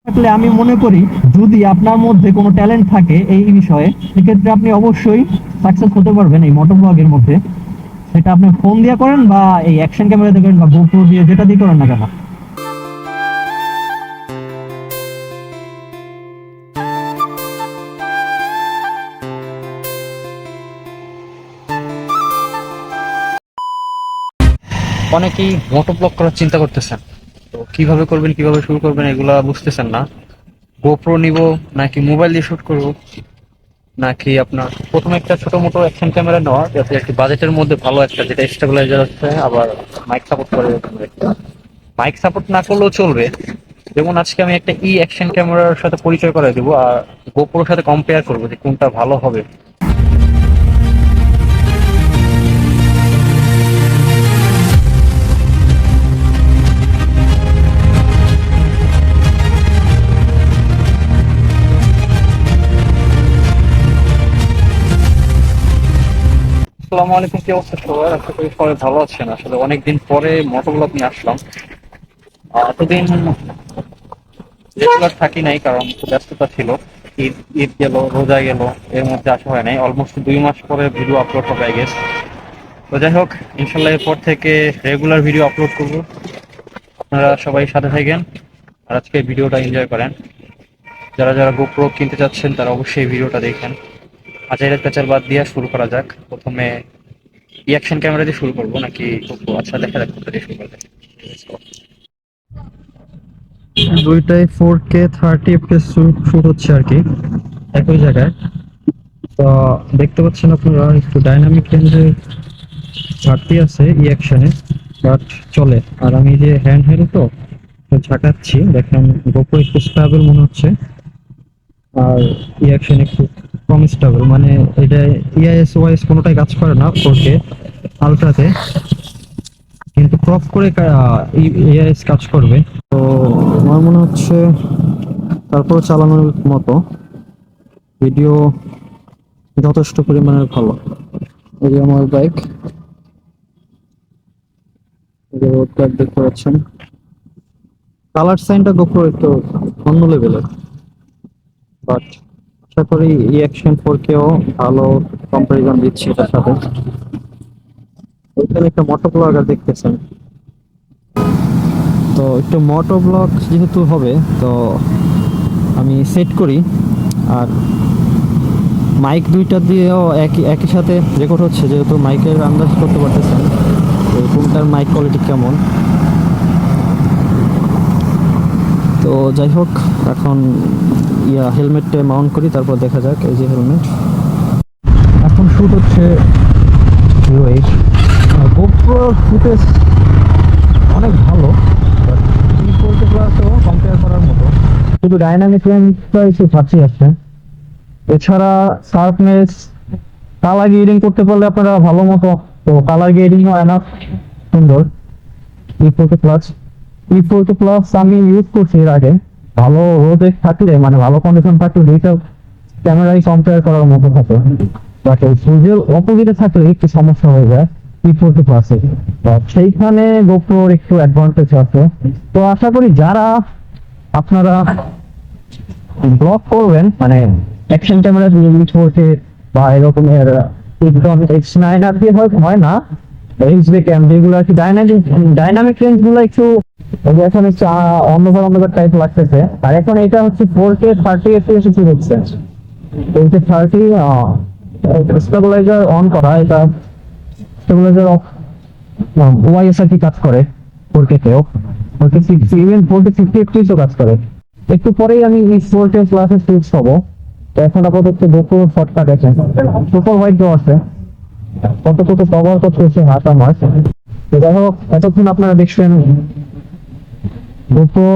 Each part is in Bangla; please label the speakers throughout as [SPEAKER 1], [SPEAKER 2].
[SPEAKER 1] আসলে আমি মনে করি যদি আপনার মধ্যে কোনো ট্যালেন্ট থাকে এই বিষয়ে, সেক্ষেত্রে আপনি অবশ্যই সাকসেস হতে পারবেন এই মোটো ব্লগের মধ্যে। সেটা আপনি ফোন দিয়ে করেন বা এই অ্যাকশন ক্যামেরা দিয়ে করেন বা গোপ্রো দিয়ে, যেটা দিয়ে করেন না কেন।
[SPEAKER 2] অনেকেই মোটো ব্লগ করার চিন্তা করতেছেন, তো কিভাবে করবেন, কিভাবে শুরু করবেন এগুলা বুঝতেছেন না। গোপ্রো নিব নাকি মোবাইল দিয়ে শুট করব, নাকি আপনার প্রথমে একটা ছোট মোটো অ্যাকশন ক্যামেরা নেওয়া, যাতে একটু বাজেটের মধ্যে ভালো একটা, যেটা স্টেবিলাইজার আছে আবার মাইক সাপোর্ট করে। মাইক সাপোর্ট না করলেও চলবে। যেমন আজকে আমি একটা অ্যাকশন ক্যামেরার সাথে পরিচয় করে দেবো আর গোপ্রোর সাথে কম্পেয়ার করবো যে কোনটা ভালো হবে। আসসালামু আলাইকুম, কি অবস্থা সবার? আশা করি সবাই ভালো আছেন। আসলে অনেকদিন পরে মোটো ব্লগ নিয়ে আসলাম। এতদিন রেগুলার থাকি নাই, কারণ একটু ব্যস্ততা ছিল। ঈদ ঈদ গেল, রোজা গেল, এর মধ্যে আসা হয় নাই। অলমোস্ট 2 মাস পরে ভিডিও আপলোড হবে আই গেস। তো যাই হোক, ইনশাল্লাহ এরপর থেকে রেগুলার ভিডিও আপলোড করব। আপনারা সবাই সাথে থাকেন আর আজকে ভিডিওটা এনজয় করেন। যারা যারা গোপ্রো কিনতে চাচ্ছেন তারা অবশ্যই ভিডিওটা দেখেন। আজের পেঁচার বাদ দিয়ে শুরু করা যাক। প্রথমে অ্যাকশন ক্যামেরা দিয়ে শুরু করবো নাকি গোপ্রো? আচ্ছা, দেখা যাক কোনটা দিয়ে শুরু করবে। দুইটাই 4K 30 fps শুট হচ্ছে আর কি, একই জায়গায়। তো দেখতে পাচ্ছেন আপনারা একটু ডাইনামিক রেঞ্জের ঘাটতি আছে অ্যাকশনে, বাট চলে। আর আমি যে হ্যান্ড হেল্ড তো ঝাঁকাচ্ছি, দেখেন গোপ্রো একটু স্টেবল মনে হচ্ছে আর অ্যাকশন একটু কম স্টেবল। মানে এটা ইআইএস ওয়াইস কোনোটাই কাজ করে না 4K আলট্রাতে, কিন্তু ক্রপ করে ইআইএস কাজ করবে। তো আমার মনে হচ্ছে তারপর চালানোর মতো ভিডিও যথেষ্ট পরিমাণের ভালো। এই যে আমার বাইক, রোড গার্ড দেখতে পাচ্ছেন। কালার সাইনটা গোপ্রো একটু অন্য লেভেলের, বাট আশা করি অ্যাকশন 4Kও ভালো কম্পারিজন দিচ্ছে এটার সাথে। ওইখানে একটা মোটো ব্লগার দেখতেছেন, তো একটু মোটো ব্লগ যেহেতু হবে তো আমি সেট করি। আর মাইক দুইটা দিয়েও একই একই সাথে রেকর্ড হচ্ছে, যেহেতু মাইকের আন্দাজ করতে পারতেছেন কোনটার মাইক কোয়ালিটি কেমন। তো যাই হোক, এখন হেলমেটটা মাউন্ট করি, তারপর দেখা যাক। এই যে হেলমেট, এখন শুট হচ্ছে গোপ্রো ফুটেজ অনেক ভালো, কম্পেয়ার করার মতো। শুধু ডাইনামিক রেঞ্জটা একটু কাছে আছে, এছাড়া শার্পনেস, কালার গ্রেডিং করতে পারলে আপনারা ভালো মতো। তো কালার গ্রেডিং হয় না সুন্দর। E40 প্লাস আমি ইউজ করছি এর আগে। ভালো রোদে থাকলে, মানে ভালো কন্ডিশন থাকলে দুইটা ক্যামেরাই কম্পেয়ার করার মতো থাকে, বাট এই সূর্যের অপোজিটে থাকলে একটু সমস্যা হয়ে যায় E40 প্লাসে। সেইখানে গোপ্রোর একটু অ্যাডভান্টেজ আছে। তো আশা করি যারা আপনারা ব্লগ করবেন, মানে অ্যাকশন ক্যামেরা ইউজ করতে বা এরকমের X9R দিয়ে হয় না, এইচডি ক্যাম যেগুলো আর কি, ডাইনামিক রেঞ্জ গুলো একটু এখন একটু অন্ধকার অন্ধকার টাইপ লাগতেছে। আর এখন এটা হচ্ছে 4K 30 fps কি হচ্ছে, 30 স্টেবিলাইজার অন করা, এটা স্টেবিলাইজার অফ ওয়াইএস আর কি কাজ করে 4K তেও, 40 ইভেন 40-50 fps ও কাজ করে। একটু পরেই আমি 4K প্লাসে সুইচ হবো। তো এখন আপাতত গোপ্রো শর্টকাট আছে, সুপার হোয়াইট দেওয়া আছে, কত কত কভার করতেছে হাত আমার। তো যাই হোক, এতক্ষণ আপনারা দেখছেন গোপ্রো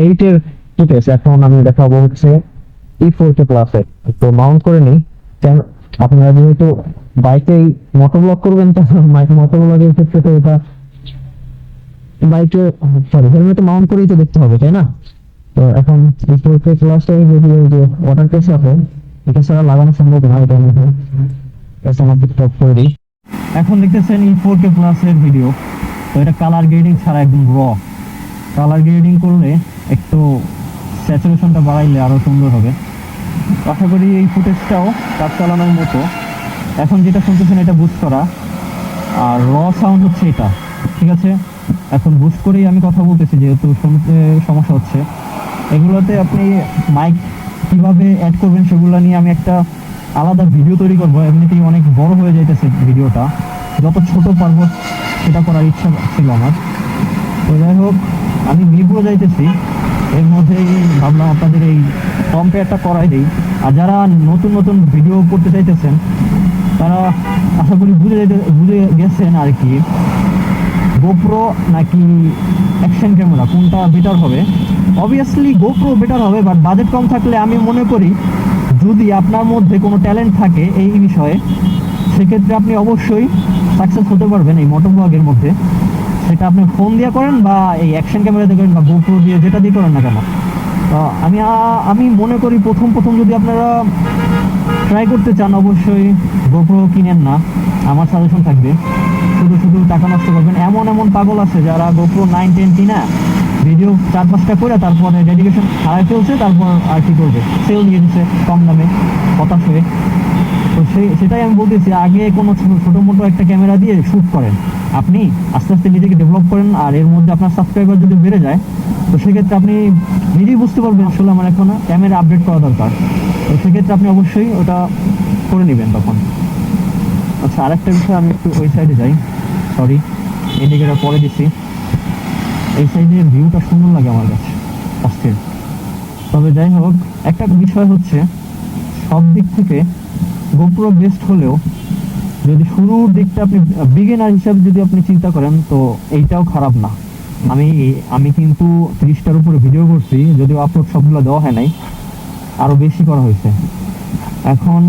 [SPEAKER 2] 8 এর ফুটেজ, এখন আমি দেখাবো হচ্ছে E40 প্লাসে। তো মাউন্ট করে নিই, আপনারা যেহেতু বাইকেই মোটো ব্লগ করবেন, তো মোটো ব্লগের ক্ষেত্রে তো এটা বাইকে হেলমেটে মাউন্ট করেই তো দেখতে হবে, তাই না? তো এখন E40 প্লাসে যদি ওই যে ওয়াটার কেস আছে, এটা ছাড়া লাগানো সম্ভব না, এটা স্টপ করে দিই। এখন দেখতেছেন E40 প্লাসের ভিডিও। তো এটা কালার গ্রেডিং ছাড়া একদম র। কালার গ্রেডিং করলে একটু
[SPEAKER 1] স্যাচুরেশনটা বাড়াইলে আরও সুন্দর হবে। আশা করি এই ফুটেজটাও কাজ চালানোর মতো। এখন যেটা শুনতেছেন এটা বুস্ট করা, আর র সাউন্ড হচ্ছে এটা, ঠিক আছে। এখন বুস্ট করেই আমি কথা বলতেছি যেহেতু শুনতে সমস্যা হচ্ছে। এগুলোতে আপনি মাইক কিভাবে অ্যাড করবেন সেগুলো নিয়ে আমি একটা আলাদা ভিডিও তৈরি করবো। এমনিতেই অনেক বড় হয়ে যাইতেছে ভিডিওটা, যত ছোট পারবো সেটা করার ইচ্ছা ছিল আমার। তো যাই হোক, আমি মিরপুরে যাইতেছি, এর মধ্যেই ভাবলাম আপনাদের এই কম্পেয়ারটা করাই দিই। আর যারা নতুন নতুন ভিডিও করতে চাইতেছেন তারা আশা করি বুঝে গেছেন আর কি, গোপ্রো নাকি অ্যাকশন ক্যামেরা কোনটা বেটার হবে। অবভিয়াসলি গোপ্রো বেটার হবে, বাট বাজেট কম থাকলে আমি মনে করি যদি আপনার মধ্যে কোনো ট্যালেন্ট থাকে এই বিষয়ে, সেক্ষেত্রে আপনি অবশ্যই সাকসেস হতে পারবেন এই মোটোব্লগের মধ্যে। সেটা আপনি ফোন দিয়ে করেন বা এই অ্যাকশন ক্যামেরা দিয়ে করেন বা গোপ্রো দিয়ে, যেটা দিয়ে করেন না কেন। তো আমি মনে করি প্রথম যদি আপনারা ট্রাই করতে চান অবশ্যই গোপ্রো কিনেন না, আমার সাজেশন থাকবে। শুধু টাকা নষ্ট করবেন। এমন পাগল আছে যারা গোপ্রো 9, 10 কিনা ভিডিও 4-5টা করে তারপরে ডেডিকেশন হারাই ফেলছে, তারপর আর কি করবে, সেল দিয়ে দিচ্ছে কম দামে হতাশ হয়ে। তো সেটাই আমি বলতেছি, আগে কোনো ছোটো মোটো একটা ক্যামেরা দিয়ে শ্যুট করেন, আপনি আস্তে আস্তে নিজেকে ডেভেলপ করেন। আর এর মধ্যে আপনার সাবস্ক্রাইবার যদি বেড়ে যায় তো সেক্ষেত্রে আপনি নিজেই বুঝতে পারবেন আসলে আমার এখন ক্যামেরা আপডেট করা দরকার। তো সেক্ষেত্রে আপনি অবশ্যই ওটা করে নেবেন তখন। আচ্ছা, আরেকটা বিষয়, আমি একটু ওই সাইডে যাই, সরি ইন্ডিকেটর পরে দিচ্ছি। এই সাইডের ভিউটা সুন্দর লাগে আমার কাছে, অস্থির। তবে যাই হোক, একটা বিষয় হচ্ছে সব দিক থেকে গোপ্রো বেস্ট হলেও যদি শুরুর দিকটা আপনি বিগিনার হিসাবে যদি আপনি চিন্তা করেন তো এইটাও খারাপ না। আমি কিন্তু 30টার উপরে ভিডিও করছি, যদিও আপলোড সবগুলো দেওয়া হয় নাই, আরও বেশি করা হয়েছে। এখন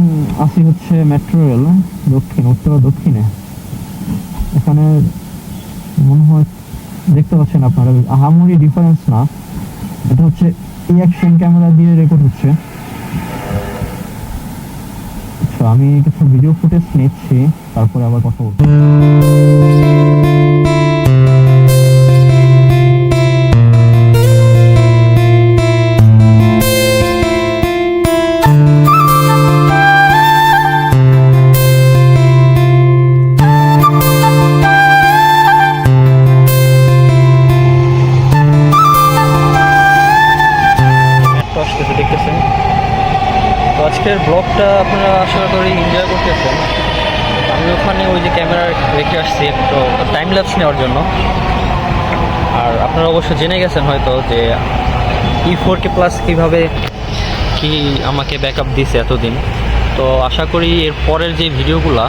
[SPEAKER 1] আসি হচ্ছে মেট্রো রেল উত্তর দক্ষিণে। এখানে মনে হয় দেখতে পাচ্ছেন আপনারা, আহামরি ডিফারেন্স না। এটা হচ্ছে এই অ্যাকশন ক্যামেরা দিয়ে রেকর্ড হচ্ছে। আচ্ছা, আমি কিছু ভিডিও ফুটেজ নিচ্ছি, তারপরে আবার কথা বলবো। দেখতেছেন তো আজকের ব্লগটা আপনারা আশা করি এনজয় করতেছেন। আমি ওখানে ওই যে ক্যামেরা রেখে আসছি একটু টাইম ল্যাপস নেওয়ার জন্য। আর আপনারা অবশ্য জেনে গেছেন হয়তো যে E4K+ কীভাবে কি আমাকে ব্যাকআপ দিয়েছে এতদিন। তো আশা করি এর পরের যে ভিডিওগুলা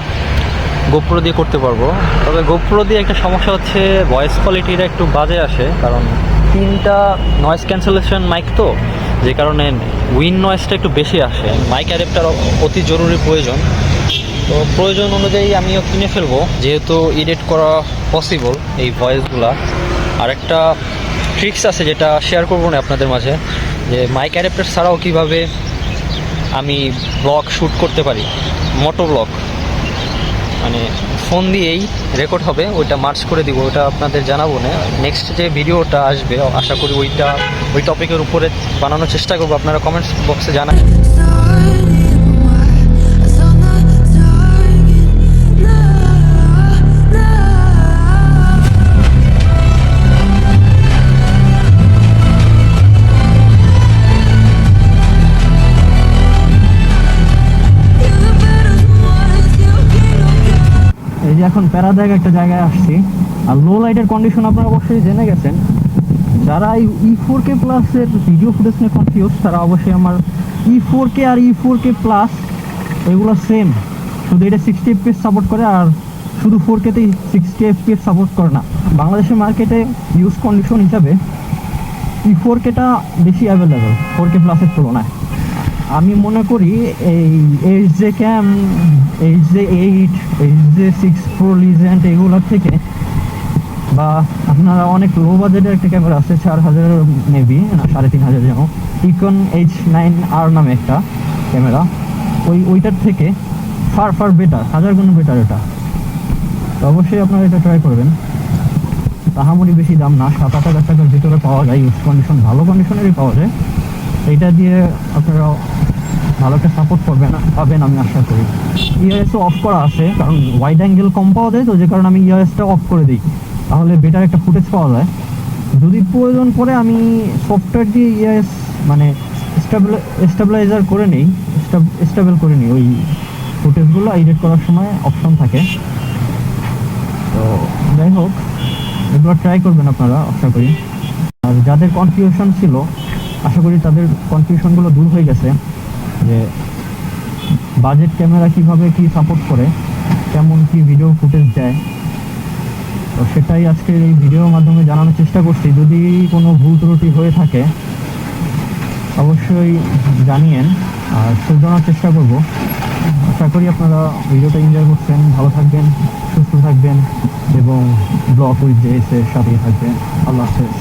[SPEAKER 1] গোপ্রো দিয়ে করতে পারবো। তবে গোপ্রো দিয়ে একটা সমস্যা হচ্ছে ভয়েস কোয়ালিটিটা একটু বাজে আসে, কারণ 3টা নয়েজ ক্যান্সেলেশন মাইক, তো যে কারণে উইন নয়েজটা একটু বেশি আসে। মাইক অ্যাডাপ্টার অতি জরুরি প্রয়োজন। তো প্রয়োজন অনুযায়ী আমিও কিনে ফেলবো, যেহেতু এডিট করা পসিবল এই ভয়েসগুলা। আর একটা ট্রিক্স আছে যেটা শেয়ার করবো না আপনাদের মাঝে, যে মাইক অ্যাডাপ্টার ছাড়াও কিভাবে আমি ব্লগ শ্যুট করতে পারি, মোটো ব্লগ, মানে ফোন দিয়েই রেকর্ড হবে, ওইটা মার্চ করে দিব, ওটা আপনাদের জানাবো না। নেক্সট যে ভিডিওটা আসবে আশা করি ওই টপিকের উপরে বানানোর চেষ্টা করবো। আপনারা কমেন্টস বক্সে জানান। এই যে এখন প্যারাদায়ক একটা জায়গায় আসছি, আর লো লাইটের কন্ডিশন আপনারা অবশ্যই জেনে গেছেন। যারা এই E4K+ এর ভিডিও ফুটেজ নিয়ে কনফিউজ তারা অবশ্যই আমার E4K আর E4K+ এগুলো সেম, শুধু এটা 60 FPS সাপোর্ট করে, আর শুধু 4K-তেই 60 FPS সাপোর্ট করে না। বাংলাদেশের মার্কেটে ইউজ কন্ডিশন হিসাবে E4K-টা বেশি অ্যাভেলেবেল 4K+ এর তুলনায়। আমি মনে করি এই HJ Cam, HJ8, HJ6 Pro Legend এগুলোর থেকে, বা আপনারা অনেক লো বাজেটের একটা ক্যামেরা আছে 4000 মেবি না 3500 যেন, Nikon H9R নামে একটা ক্যামেরা, ওইটার থেকে ফার বেটার, 1000 গুণ বেটার এটা। তো অবশ্যই আপনারা এটা ট্রাই করবেন। তাহামরি বেশি দাম না, 7-8 হাজার টাকার ভিতরে পাওয়া যায়, ইউজ কন্ডিশন ভালো কন্ডিশনেরই পাওয়া যায়। এটা দিয়ে আপনারা ভালো একটা সাপোর্ট পাবেন আমি আশা করি। ইআরএসও অফ করা আছে, কারণ ওয়াইড অ্যাঙ্গেল কম পাওয়া যায়, তো যে কারণে আমি ইআরএসটা অফ করে দিই, তাহলে বেটার একটা ফুটেজ পাওয়া যায়। যদি প্রয়োজন পড়ে আমি সফটওয়্যার দিয়ে ইআরএস মানে স্টেবিলাইজার করে নিই, স্টেবল করে নিই, ওই ফুটেজগুলো এডিট করার সময় অপশন থাকে। তো যাই হোক, এগুলো ট্রাই করবেন আপনারা আশা করি। আর যাদের কনফিউশন ছিল, আশা করি তাদের কনফিউশনগুলো দূর হয়ে গেছে, যে বাজেট ক্যামেরা কিভাবে কি সাপোর্ট করে, কেমন কি ভিডিও ফুটেজ দেয়। তো সেটাই আজকের এই ভিডিওর মাধ্যমে জানানোর চেষ্টা করছি। যদি কোনো ভুল ত্রুটি হয়ে থাকে অবশ্যই জানিয়েন, আর শুধরানোর চেষ্টা করব। আশা করি আপনারা ভিডিওটা এনজয় করছেন। ভালো থাকবেন, সুস্থ থাকবেন এবং ব্লগ উইথ জেএস এর সাথেই থাকবেন। আল্লাহ হাফেজ।